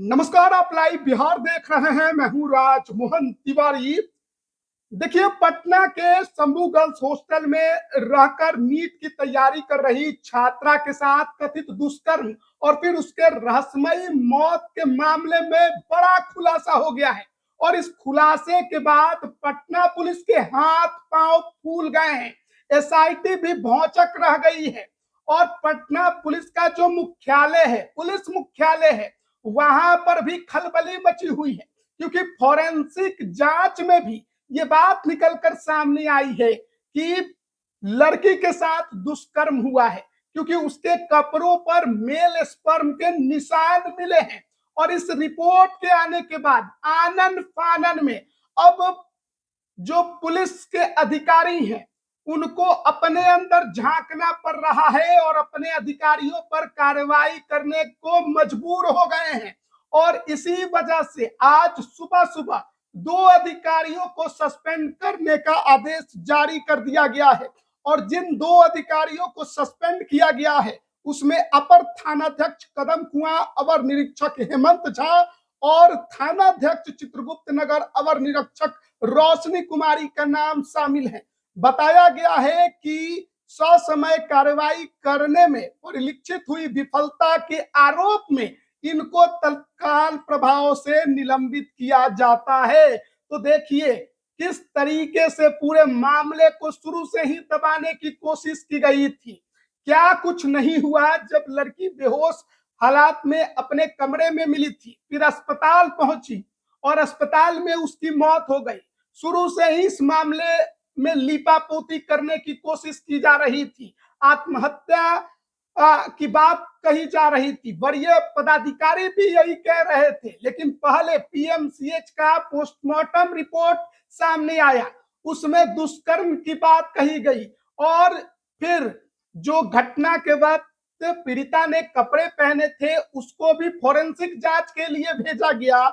नमस्कार, आप लाइव बिहार देख रहे हैं। मैं हूं राज मोहन तिवारी। देखिए, पटना के शंभू गर्ल्स हॉस्टल में रहकर नीट की तैयारी कर रही छात्रा के साथ कथित दुष्कर्म और फिर उसके रहस्यमयी मौत के मामले में बड़ा खुलासा हो गया है। और इस खुलासे के बाद पटना पुलिस के हाथ पांव फूल गए हैं। एसआईटी भी भौचक रह गई है। और पटना पुलिस का जो मुख्यालय है, पुलिस मुख्यालय है, वहां पर भी खलबली मची हुई है। क्योंकि फोरेंसिक जांच में भी ये बात निकलकर सामने आई है कि लड़की के साथ दुष्कर्म हुआ है, क्योंकि उसके कपड़ों पर मेल स्पर्म के निशान मिले हैं। और इस रिपोर्ट के आने के बाद आनन फानन में अब जो पुलिस के अधिकारी हैं उनको अपने अंदर झांकना पड़ रहा है और अपने अधिकारियों पर कार्रवाई करने को मजबूर हो गए हैं। और इसी वजह से आज सुबह सुबह 2 अधिकारियों को सस्पेंड करने का आदेश जारी कर दिया गया है। और जिन 2 अधिकारियों को सस्पेंड किया गया है उसमें अपर थानाध्यक्ष कदम कुआं, अवर निरीक्षक हेमंत झा और थानाध्यक्ष चित्रगुप्त नगर अवर निरीक्षक रोशनी कुमारी का नाम शामिल है। बताया गया है कि ससमय कार्रवाई करने में परिलक्षित हुई विफलता के आरोप में इनको तत्काल प्रभाव से निलंबित किया जाता है। तो देखिए किस तरीके से पूरे मामले को शुरू से ही दबाने की कोशिश की गई थी। क्या कुछ नहीं हुआ जब लड़की बेहोश हालात में अपने कमरे में मिली थी, फिर अस्पताल पहुंची और अस्पताल में उसकी मौत हो गई। शुरू से ही इस मामले में लीपापोती करने की कोशिश की जा रही थी। आत्महत्या की बात कही जा रही थी। वरीय पदाधिकारी भी यही कह रहे थे। लेकिन पहले पीएमसीएच का पोस्टमार्टम रिपोर्ट सामने आया, उसमें दुष्कर्म की बात कही गई। और फिर जो घटना के बाद पीड़िता ने कपड़े पहने थे उसको भी फोरेंसिक जांच के लिए भेजा गया।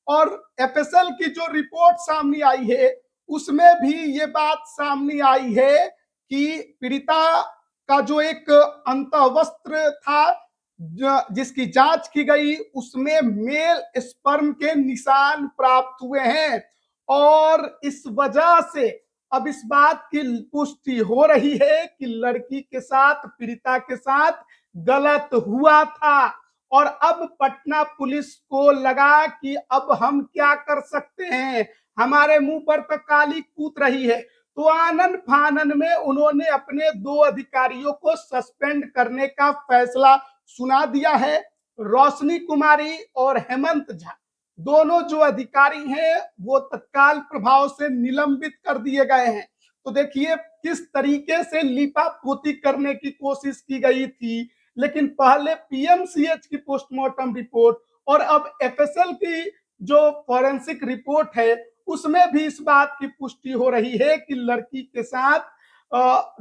और एफएसएल की जो रिपोर्ट सामने आई है उसमें भी ये बात सामने आई है कि पीड़िता का जो एक अंतःवस्त्र था जिसकी जांच की गई उसमें मेल स्पर्म के निशान प्राप्त हुए हैं। और इस वजह से अब इस बात की पुष्टि हो रही है कि लड़की के साथ, पीड़िता के साथ गलत हुआ था। और अब पटना पुलिस को लगा कि अब हम क्या कर सकते हैं, हमारे मुंह पर तो काली कूद रही है। तो आनन फानन में उन्होंने अपने 2 अधिकारियों को सस्पेंड करने का फैसला सुना दिया है। रोशनी कुमारी और हेमंत झा दोनों जो अधिकारी हैं वो तत्काल प्रभाव से निलंबित कर दिए गए हैं। तो देखिए किस तरीके से लीपापोती करने की कोशिश की गई थी। लेकिन पहले पीएमसीएच की पोस्टमार्टम रिपोर्ट और अब एफएसएल की जो फॉरेंसिक रिपोर्ट है उसमें भी इस बात की पुष्टि हो रही है कि लड़की के साथ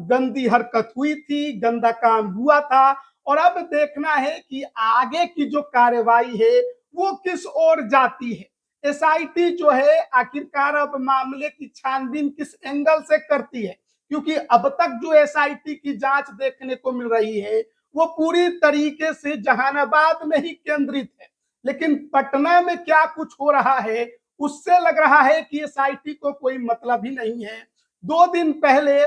गंदी हरकत हुई थी, गंदा काम हुआ था। और अब देखना है कि आगे की जो कार्रवाई है वो किस ओर जाती है। एसआईटी जो है आखिरकार अब मामले की छानबीन किस एंगल से करती है, क्योंकि अब तक जो एसआईटी की जांच देखने को मिल रही है वो पूरी तरीके से जहानाबाद में ही केंद्रित है। लेकिन पटना में क्या कुछ हो रहा है उससे लग रहा है कि एसआईटी को कोई मतलब ही नहीं है। 2 दिन पहले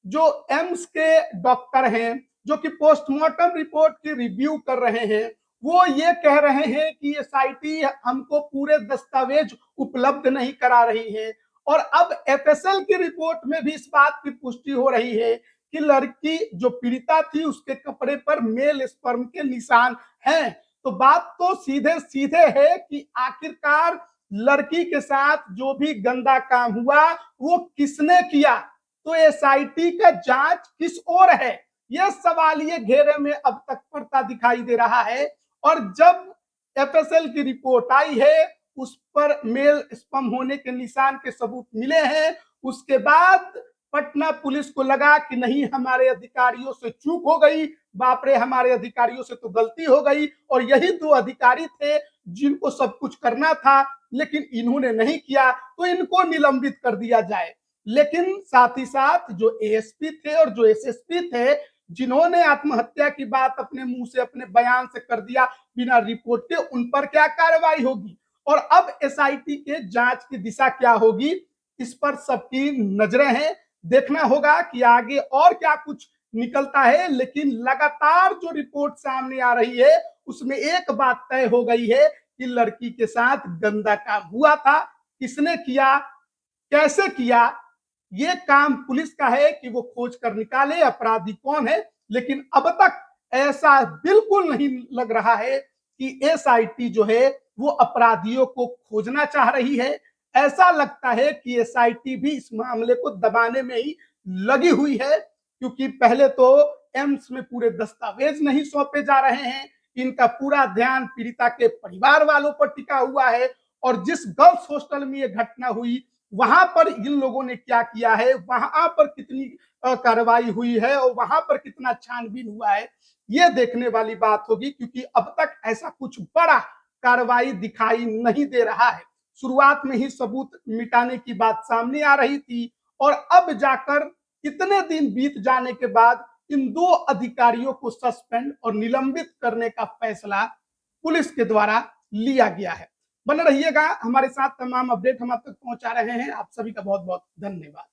जो एम्स के डॉक्टर हैं जो कि पोस्टमार्टम रिपोर्ट की रिव्यू कर रहे हैं वो ये कह रहे हैं कि एसआईटी हमको पूरे दस्तावेज उपलब्ध नहीं करा रही है। और अब एफएसएल की रिपोर्ट में भी इस बात की पुष्टि हो रही है कि लड़की जो पीड़िता थी उसके कपड़े पर मेल स्पर्म के निशान हैं। तो बात तो सीधे सीधे है कि आखिरकार लड़की के साथ जो भी गंदा काम हुआ वो किसने किया। तो एसआईटी का जांच किस ओर है, यह सवाल ये घेरे में अब तक पड़ता दिखाई दे रहा है। और जब एफएसएल की रिपोर्ट आई है उस पर मेल स्पर्म होने के निशान के सबूत मिले हैं, उसके बाद पटना पुलिस को लगा कि नहीं, हमारे अधिकारियों से चूक हो गई, बाप रे हमारे अधिकारियों से तो गलती हो गई। और यही 2 अधिकारी थे जिनको सब कुछ करना था लेकिन इन्होंने नहीं किया, तो इनको निलंबित कर दिया जाए। लेकिन साथ ही साथ जो एएसपी थे और जो एसएसपी थे जिन्होंने आत्महत्या की बात अपने मुंह से अपने बयान से कर दिया बिना रिपोर्ट के, उन पर क्या कार्रवाई होगी और अब एसआईटी के जांच की दिशा क्या होगी, इस पर सबकी नजरें हैं। देखना होगा कि आगे और क्या कुछ निकलता है। लेकिन लगातार जो रिपोर्ट सामने आ रही है उसमें एक बात तय हो गई है कि लड़की के साथ गंदा काम हुआ था। किसने किया, कैसे किया, ये काम पुलिस का है कि वो खोज कर निकाले अपराधी कौन है। लेकिन अब तक ऐसा बिल्कुल नहीं लग रहा है कि एसआईटी जो है वो अपराधियों को खोजना चाह रही है। ऐसा लगता है कि एसआईटी भी इस मामले को दबाने में ही लगी हुई है, क्योंकि पहले तो एम्स में पूरे दस्तावेज नहीं सौंपे जा रहे हैं, इनका पूरा ध्यान पीड़िता के परिवार वालों पर टिका हुआ है। और जिस गर्ल्स हॉस्टल में ये घटना हुई वहां पर इन लोगों ने क्या किया है, वहां पर कितनी कार्रवाई हुई है और वहां पर कितना छानबीन हुआ है, ये देखने वाली बात होगी। क्योंकि अब तक ऐसा कुछ बड़ा कार्रवाई दिखाई नहीं दे रहा है। शुरुआत में ही सबूत मिटाने की बात सामने आ रही थी और अब जाकर कितने दिन बीत जाने के बाद इन दो अधिकारियों को सस्पेंड और निलंबित करने का फैसला पुलिस के द्वारा लिया गया है। बने रहिएगा हमारे साथ, तमाम अपडेट हम आप तक पहुंचा रहे हैं। आप सभी का बहुत बहुत धन्यवाद।